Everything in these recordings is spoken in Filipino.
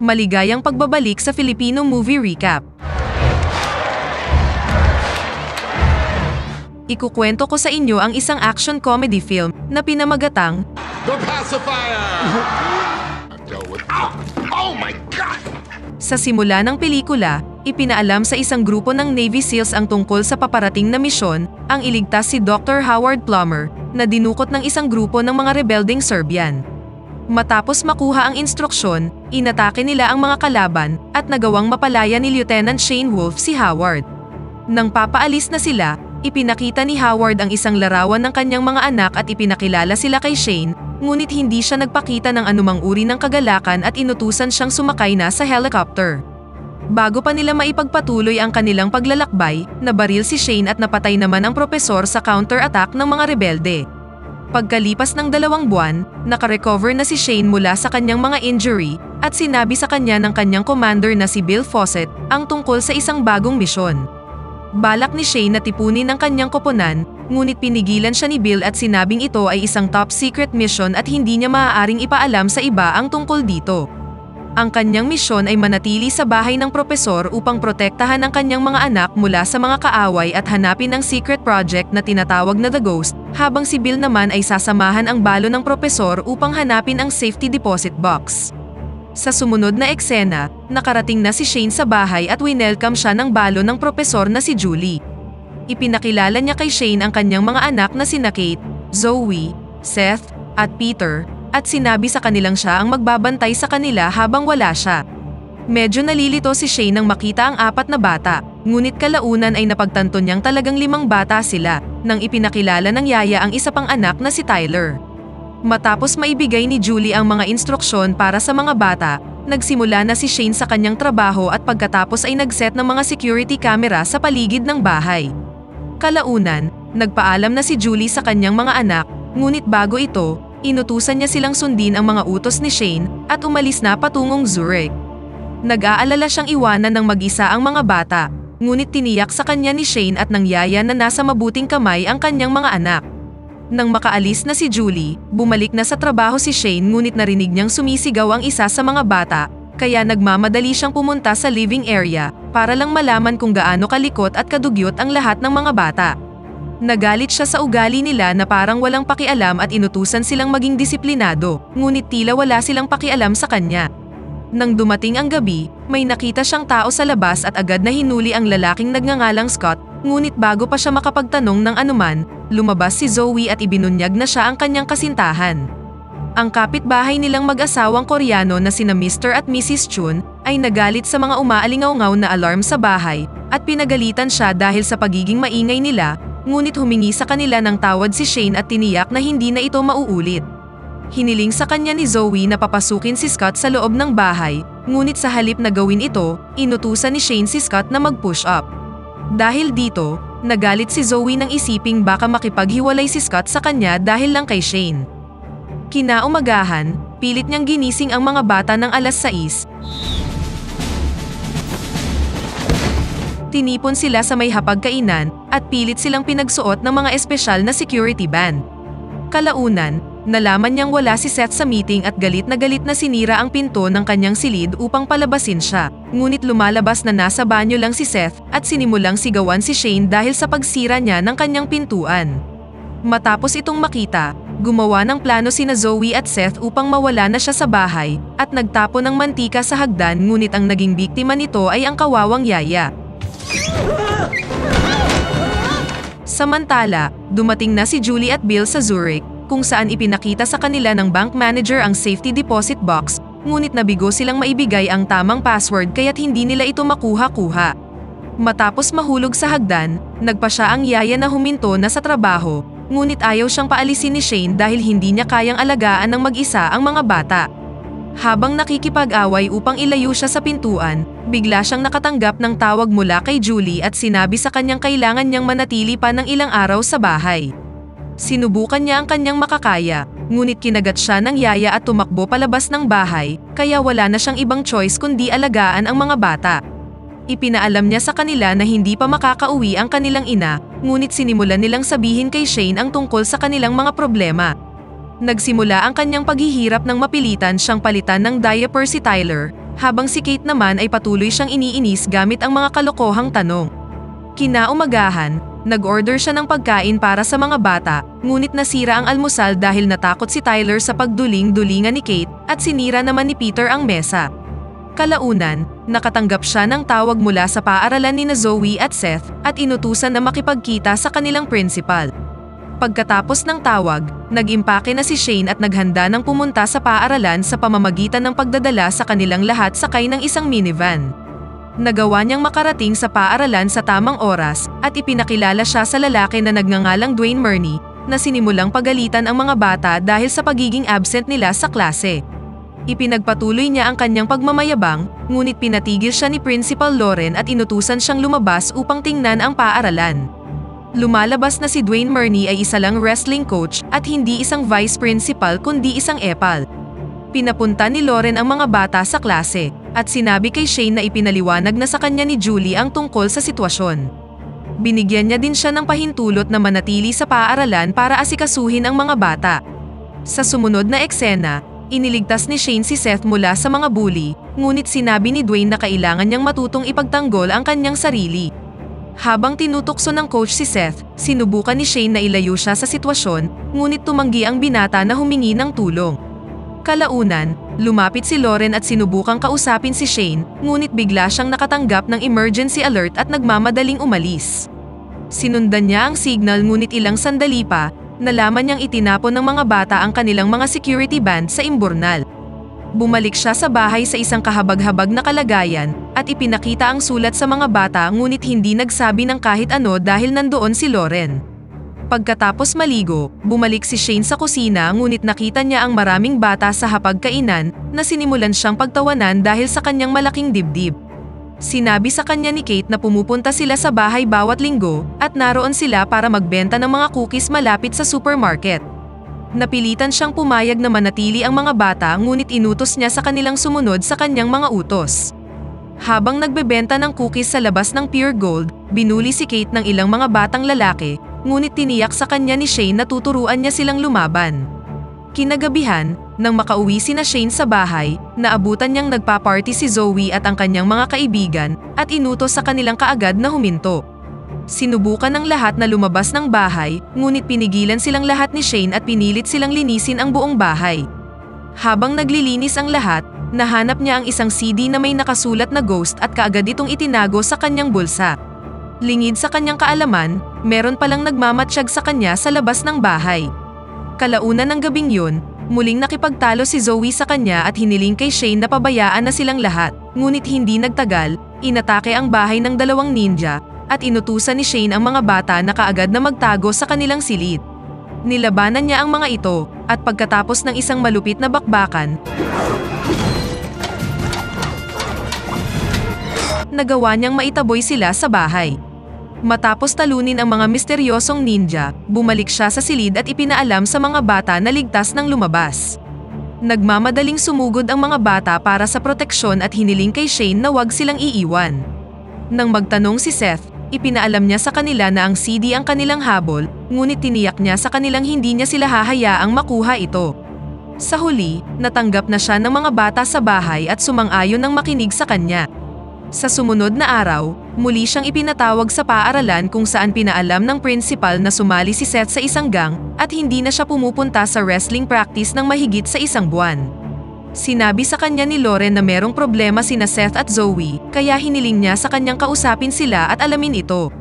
Maligayang pagbabalik sa Filipino Movie Recap. Ikukwento ko sa inyo ang isang action comedy film na pinamagatang The Pacifier! Oh my God! Sa simula ng pelikula, ipinaalam sa isang grupo ng Navy SEALs ang tungkol sa paparating na misyon, ang iligtas si Dr. Howard Plummer, na dinukot ng isang grupo ng mga rebelding Serbian. Matapos makuha ang instruksyon, inatake nila ang mga kalaban at nagawang mapalaya ni Lieutenant Shane Wolf si Howard. Nang papaalis na sila, ipinakita ni Howard ang isang larawan ng kanyang mga anak at ipinakilala sila kay Shane, ngunit hindi siya nagpakita ng anumang uri ng kagalakan at inutusan siyang sumakay na sa helicopter. Bago pa nila maipagpatuloy ang kanilang paglalakbay, nabaril si Shane at napatay naman ang propesor sa counter-attack ng mga rebelde. Pagkalipas ng 2 buwan, nakarecover na si Shane mula sa kanyang mga injury at sinabi sa kanya ng kanyang commander na si Bill Fawcett ang tungkol sa isang bagong misyon. Balak ni Shane na tipunin ang kanyang koponan, ngunit pinigilan siya ni Bill at sinabing ito ay isang top secret mission at hindi niya maaaring ipaalam sa iba ang tungkol dito. Ang kanyang misyon ay manatili sa bahay ng propesor upang protektahan ang kanyang mga anak mula sa mga kaaway at hanapin ang secret project na tinatawag na The Ghost, habang si Bill naman ay sasamahan ang balo ng propesor upang hanapin ang safety deposit box. Sa sumunod na eksena, nakarating na si Shane sa bahay at winelcome siya ng balo ng propesor na si Julie. Ipinakilala niya kay Shane ang kanyang mga anak na sina Kate, Zoe, Seth, at Peter, at sinabi sa kanilang siya ang magbabantay sa kanila habang wala siya. Medyo nalilito si Shane nang makita ang 4 na bata, ngunit kalaunan ay napagtanto niyang talagang 5 bata sila, nang ipinakilala ng yaya ang isa pang anak na si Tyler. Matapos maibigay ni Julie ang mga instruksyon para sa mga bata, nagsimula na si Shane sa kanyang trabaho at pagkatapos ay nagset ng mga security camera sa paligid ng bahay. Kalaunan, nagpaalam na si Julie sa kanyang mga anak, ngunit bago ito, inutusan niya silang sundin ang mga utos ni Shane at umalis na patungong Zurich. Nag-aalala siyang iwanan ng mag-isa ang mga bata, ngunit tiniyak sa kanya ni Shane at ng yaya na nasa mabuting kamay ang kanyang mga anak. Nang makaalis na si Julie, bumalik na sa trabaho si Shane ngunit narinig niyang sumisigaw ang isa sa mga bata, kaya nagmamadali siyang pumunta sa living area para lang malaman kung gaano kalikot at kadugyot ang lahat ng mga bata. Nagalit siya sa ugali nila na parang walang pakialam at inutusan silang maging disiplinado, ngunit tila wala silang pakialam sa kanya. Nang dumating ang gabi, may nakita siyang tao sa labas at agad na hinuli ang lalaking nagngangalang Scott, ngunit bago pa siya makapagtanong ng anuman, lumabas si Zoe at ibinunyag na siya ang kanyang kasintahan. Ang kapitbahay nilang mag-asawang Koreano na sina Mr. at Mrs. Chun ay nagalit sa mga umaalingaw-ngaw na alarm sa bahay at pinagalitan siya dahil sa pagiging maingay nila, ngunit humingi sa kanila ng tawad si Shane at tiniyak na hindi na ito mauulit. Hiniling sa kanya ni Zoe na papasukin si Scott sa loob ng bahay, ngunit sa halip na gawin ito, inutusan ni Shane si Scott na mag-push up. Dahil dito, nagalit si Zoe nang isiping baka makipaghiwalay si Scott sa kanya dahil lang kay Shane. Kinaumagahan, pilit niyang ginising ang mga bata ng 6:00. Tinipon sila sa may hapagkainan at pilit silang pinagsuot ng mga espesyal na security band. Kalaunan, nalaman niyang wala si Seth sa meeting at galit na sinira ang pinto ng kanyang silid upang palabasin siya. Ngunit lumalabas na nasa banyo lang si Seth at sinimulang sigawan si Shane dahil sa pagsira niya ng kanyang pintuan. Matapos itong makita, gumawa ng plano sina Zoe at Seth upang mawala na siya sa bahay at nagtapon ng mantika sa hagdan, ngunit ang naging biktima nito ay ang kawawang yaya. Samantala, dumating na si Julie at Bill sa Zurich, kung saan ipinakita sa kanila ng bank manager ang safety deposit box, ngunit nabigo silang maibigay ang tamang password kaya't hindi nila ito makuha-kuha. Matapos mahulog sa hagdan, nagpa siya ang yaya na huminto na sa trabaho, ngunit ayaw siyang paalisin ni Shane dahil hindi niya kayang alagaan ng mag-isa ang mga bata. Habang nakikipag-away upang ilayo siya sa pintuan, bigla siyang nakatanggap ng tawag mula kay Julie at sinabi sa kanyang kailangan niyang manatili pa ng ilang araw sa bahay. Sinubukan niya ang kanyang makakaya, ngunit kinagat siya ng yaya at tumakbo palabas ng bahay, kaya wala na siyang ibang choice kundi alagaan ang mga bata. Ipinaalam niya sa kanila na hindi pa makakauwi ang kanilang ina, ngunit sinimulan nilang sabihin kay Shane ang tungkol sa kanilang mga problema. Nagsimula ang kanyang paghihirap nang mapilitan siyang palitan ng diaper si Tyler, habang si Kate naman ay patuloy siyang iniinis gamit ang mga kalokohang tanong. Kinaumagahan, nag-order siya ng pagkain para sa mga bata, ngunit nasira ang almusal dahil natakot si Tyler sa pagduling-dulingan ni Kate at sinira naman ni Peter ang mesa. Kalaunan, nakatanggap siya ng tawag mula sa paaralan ni Zoe at Seth at inutusan na makipagkita sa kanilang principal. Pagkatapos ng tawag, nag-impake na si Shane at naghanda ng pumunta sa paaralan sa pamamagitan ng pagdadala sa kanilang lahat sakay ng isang minivan. Nagawa niyang makarating sa paaralan sa tamang oras at ipinakilala siya sa lalaki na nagngangalang Dwayne Murney na sinimulang pagalitan ang mga bata dahil sa pagiging absent nila sa klase. Ipinagpatuloy niya ang kanyang pagmamayabang, ngunit pinatigil siya ni Principal Lauren at inutusan siyang lumabas upang tingnan ang paaralan. Lumalabas na si Dwayne Murney ay isa lang wrestling coach at hindi isang vice principal kundi isang epal. Pinapunta ni Lauren ang mga bata sa klase at sinabi kay Shane na ipinaliwanag na sa kanya ni Julie ang tungkol sa sitwasyon. Binigyan niya din siya ng pahintulot na manatili sa paaralan para asikasuhin ang mga bata. Sa sumunod na eksena, iniligtas ni Shane si Seth mula sa mga bully, ngunit sinabi ni Dwayne na kailangan niyang matutong ipagtanggol ang kanyang sarili. Habang tinutukso ng coach si Seth, sinubukan ni Shane na ilayo siya sa sitwasyon, ngunit tumanggi ang binata na humingi ng tulong. Kalaunan, lumapit si Lauren at sinubukang kausapin si Shane, ngunit bigla siyang nakatanggap ng emergency alert at nagmamadaling umalis. Sinundan niya ang signal ngunit ilang sandali pa, nalaman niyang itinapon ng mga bata ang kanilang mga security band sa imburnal. Bumalik siya sa bahay sa isang kahabag-habag na kalagayan at ipinakita ang sulat sa mga bata ngunit hindi nagsabi ng kahit ano dahil nandoon si Lauren. Pagkatapos maligo, bumalik si Shane sa kusina ngunit nakita niya ang maraming bata sa hapagkainan na sinimulan siyang pagtawanan dahil sa kanyang malaking dibdib. Sinabi sa kanya ni Kate na pumupunta sila sa bahay bawat linggo at naroon sila para magbenta ng mga cookies malapit sa supermarket. Napilitan siyang pumayag na manatili ang mga bata ngunit inutos niya sa kanilang sumunod sa kanyang mga utos. Habang nagbebenta ng cookies sa labas ng Pure Gold, binuli si Kate ng ilang mga batang lalaki, ngunit tiniyak sa kanya ni Shane na tuturuan niya silang lumaban. Kinagabihan, nang makauwi sina Shane sa bahay, naabutan niyang nagpa-party si Zoe at ang kanyang mga kaibigan at inutos sa kanilang kaagad na huminto. Sinubukan ng lahat na lumabas ng bahay, ngunit pinigilan silang lahat ni Shane at pinilit silang linisin ang buong bahay. Habang naglilinis ang lahat, nahanap niya ang isang CD na may nakasulat na ghost at kaagad itong itinago sa kanyang bulsa. Lingid sa kanyang kaalaman, meron palang nagmamatsyag sa kanya sa labas ng bahay. Kalaunan ng gabing yun, muling nakipagtalo si Zoe sa kanya at hiniling kay Shane na pabayaan na silang lahat, ngunit hindi nagtagal, inatake ang bahay ng dalawang ninja, at inutusan ni Shane ang mga bata na kaagad na magtago sa kanilang silid. Nilabanan niya ang mga ito, at pagkatapos ng isang malupit na bakbakan, nagawa niyang maitaboy sila sa bahay. Matapos talunin ang mga misteryosong ninja, bumalik siya sa silid at ipinaalam sa mga bata na ligtas nang lumabas. Nagmamadaling sumugod ang mga bata para sa proteksyon at hiniling kay Shane na wag silang iiwan. Nang magtanong si Seth, ipinaalam niya sa kanila na ang CD ang kanilang habol, ngunit tiniyak niya sa kanilang hindi niya sila hahayaang makuha ito. Sa huli, natanggap na siya ng mga bata sa bahay at sumang-ayon ng makinig sa kanya. Sa sumunod na araw, muli siyang ipinatawag sa paaralan kung saan pinaalam ng principal na sumali si Seth sa isang gang at hindi na siya pumupunta sa wrestling practice ng mahigit sa isang buwan. Sinabi sa kanya ni Lauren na merong problema sina Seth at Zoe, kaya hiniling niya sa kanyang kausapin sila at alamin ito.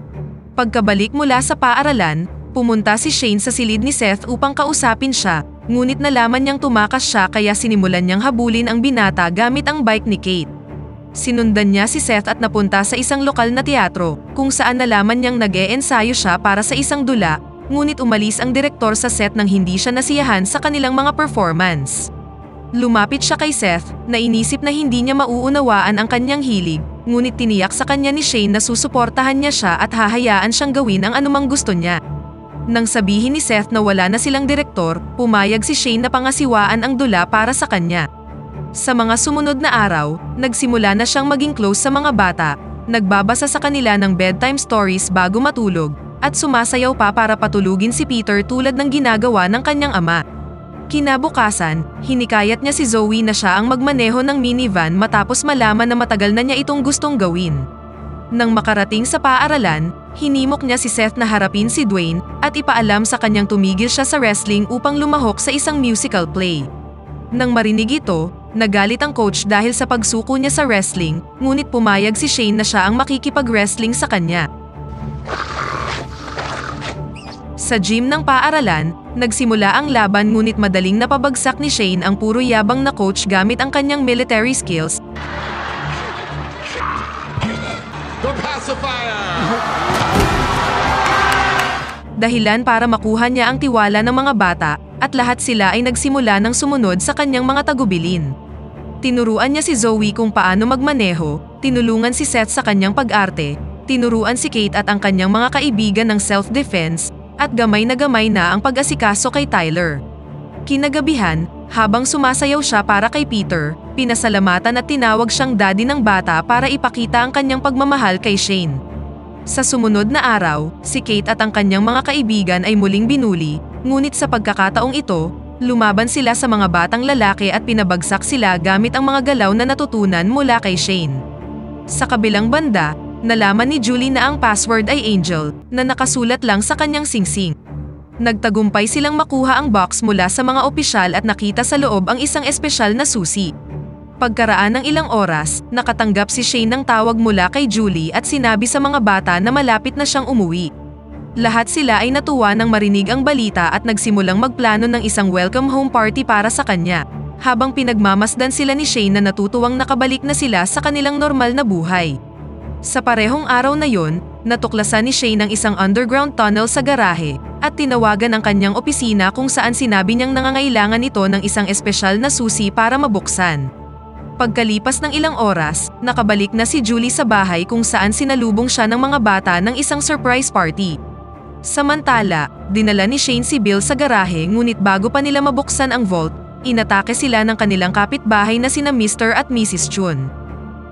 Pagkabalik mula sa paaralan, pumunta si Shane sa silid ni Seth upang kausapin siya, ngunit nalaman niyang tumakas siya kaya sinimulan niyang habulin ang binata gamit ang bike ni Kate. Sinundan niya si Seth at napunta sa isang lokal na teatro, kung saan nalaman niyang nag-e-ensayo siya para sa isang dula, ngunit umalis ang direktor sa set nang hindi siya nasiyahan sa kanilang mga performance. Lumapit siya kay Seth, na inisip na hindi niya mauunawaan ang kanyang hilig, ngunit tiniyak sa kanya ni Shane na susuportahan niya siya at hahayaan siyang gawin ang anumang gusto niya. Nang sabihin ni Seth na wala na silang direktor, pumayag si Shane na pangasiwaan ang dula para sa kanya. Sa mga sumunod na araw, nagsimula na siyang maging close sa mga bata, nagbabasa sa kanila ng bedtime stories bago matulog, at sumasayaw pa para patulugin si Peter tulad ng ginagawa ng kanyang ama. Kinabukasan, hinikayat niya si Zoe na siya ang magmaneho ng minivan matapos malaman na matagal na niya itong gustong gawin. Nang makarating sa paaralan, hinimok niya si Seth na harapin si Dwayne at ipaalam sa kanyang tumigil siya sa wrestling upang lumahok sa isang musical play. Nang marinig ito, nagalit ang coach dahil sa pagsuko niya sa wrestling, ngunit pumayag si Shane na siya ang makikipag-wrestling sa kanya. Sa gym ng paaralan, nagsimula ang laban ngunit madaling napabagsak ni Shane ang puro yabang na coach gamit ang kanyang military skills. The pacifier! Dahilan para makuha niya ang tiwala ng mga bata at lahat sila ay nagsimula ng sumunod sa kanyang mga tagubilin. Tinuruan niya si Zoe kung paano magmaneho, tinulungan si Seth sa kanyang pag-arte, tinuruan si Kate at ang kanyang mga kaibigan ng self-defense, at gamay na ang pag-asikaso kay Tyler. Kinagabihan, habang sumasayaw siya para kay Peter, pinasalamatan at tinawag siyang daddy ng bata para ipakita ang kanyang pagmamahal kay Shane. Sa sumunod na araw, si Kate at ang kanyang mga kaibigan ay muling binuli, ngunit sa pagkakataong ito, lumaban sila sa mga batang lalaki at pinabagsak sila gamit ang mga galaw na natutunan mula kay Shane. Sa kabilang banda, nalaman ni Julie na ang password ay Angel, na nakasulat lang sa kanyang singsing. Nagtagumpay silang makuha ang box mula sa mga opisyal at nakita sa loob ang isang espesyal na susi. Pagkaraan ng ilang oras, nakatanggap si Shane ng tawag mula kay Julie at sinabi sa mga bata na malapit na siyang umuwi. Lahat sila ay natuwa nang marinig ang balita at nagsimulang magplano ng isang welcome home party para sa kanya, habang pinagmamasdan sila ni Shane na natutuwang nakabalik na sila sa kanilang normal na buhay. Sa parehong araw na yon, natuklasan ni Shane ang isang underground tunnel sa garahe at tinawagan ang kanyang opisina kung saan sinabi niyang nangangailangan ito ng isang espesyal na susi para mabuksan. Pagkalipas ng ilang oras, nakabalik na si Julie sa bahay kung saan sinalubong siya ng mga bata ng isang surprise party. Samantala, dinala ni Shane si Bill sa garahe ngunit bago pa nila mabuksan ang vault, inatake sila ng kanilang kapitbahay na sina Mr. at Mrs. Chun.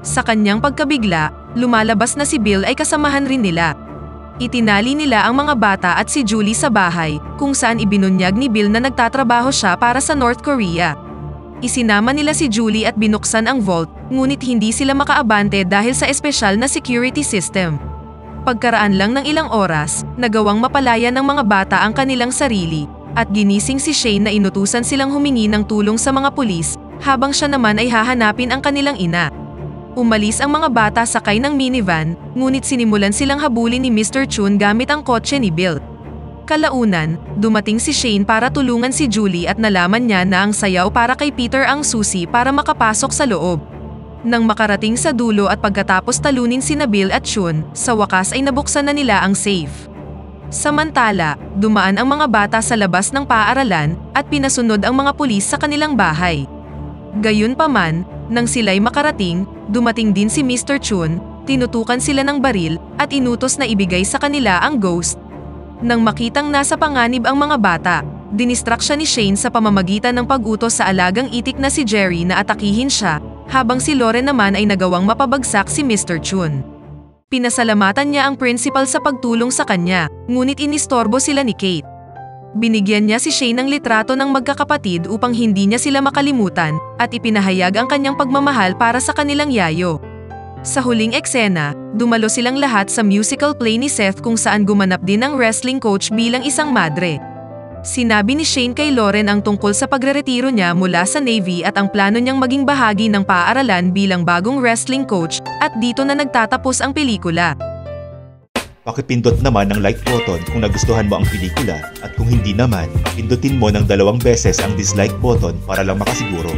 Sa kanyang pagkabigla, lumalabas na si Bill ay kasamahan rin nila. Itinali nila ang mga bata at si Julie sa bahay, kung saan ibinunyag ni Bill na nagtatrabaho siya para sa North Korea. Isinama nila si Julie at binuksan ang vault, ngunit hindi sila makaabante dahil sa espesyal na security system. Pagkaraan lang ng ilang oras, nagawang mapalaya ng mga bata ang kanilang sarili, at ginising si Shane na inutusan silang humingi ng tulong sa mga pulis, habang siya naman ay hahanapin ang kanilang ina. Umalis ang mga bata sakay ng minivan, ngunit sinimulan silang habulin ni Mr. Chun gamit ang kotse ni Bill. Kalaunan, dumating si Shane para tulungan si Julie at nalaman niya na ang sayaw para kay Peter ang susi para makapasok sa loob. Nang makarating sa dulo at pagkatapos talunin sina Bill at Chun, sa wakas ay nabuksan na nila ang safe. Samantala, dumaan ang mga bata sa labas ng paaralan at pinasunod ang mga pulis sa kanilang bahay. Gayunpaman, nang sila'y makarating, dumating din si Mr. Chun, tinutukan sila ng baril at inutos na ibigay sa kanila ang ghost. Nang makitang nasa panganib ang mga bata, dinistract siya ni Shane sa pamamagitan ng pag-utos sa alagang itik na si Jerry na atakihin siya, habang si Lauren naman ay nagawang mapabagsak si Mr. Chun. Pinasalamatan niya ang principal sa pagtulong sa kanya, ngunit inistorbo sila ni Kate. Binigyan niya si Shane ng litrato ng magkakapatid upang hindi niya sila makalimutan at ipinahayag ang kanyang pagmamahal para sa kanilang yayo. Sa huling eksena, dumalo silang lahat sa musical play ni Seth kung saan gumanap din ang wrestling coach bilang isang madre. Sinabi ni Shane kay Lauren ang tungkol sa pagreretiro niya mula sa Navy at ang plano niyang maging bahagi ng paaralan bilang bagong wrestling coach at dito na nagtatapos ang pelikula. Pakipindot naman ang like button kung nagustuhan mo ang pelikula at kung hindi naman, pindutin mo ng 2 beses ang dislike button para lang makasiguro.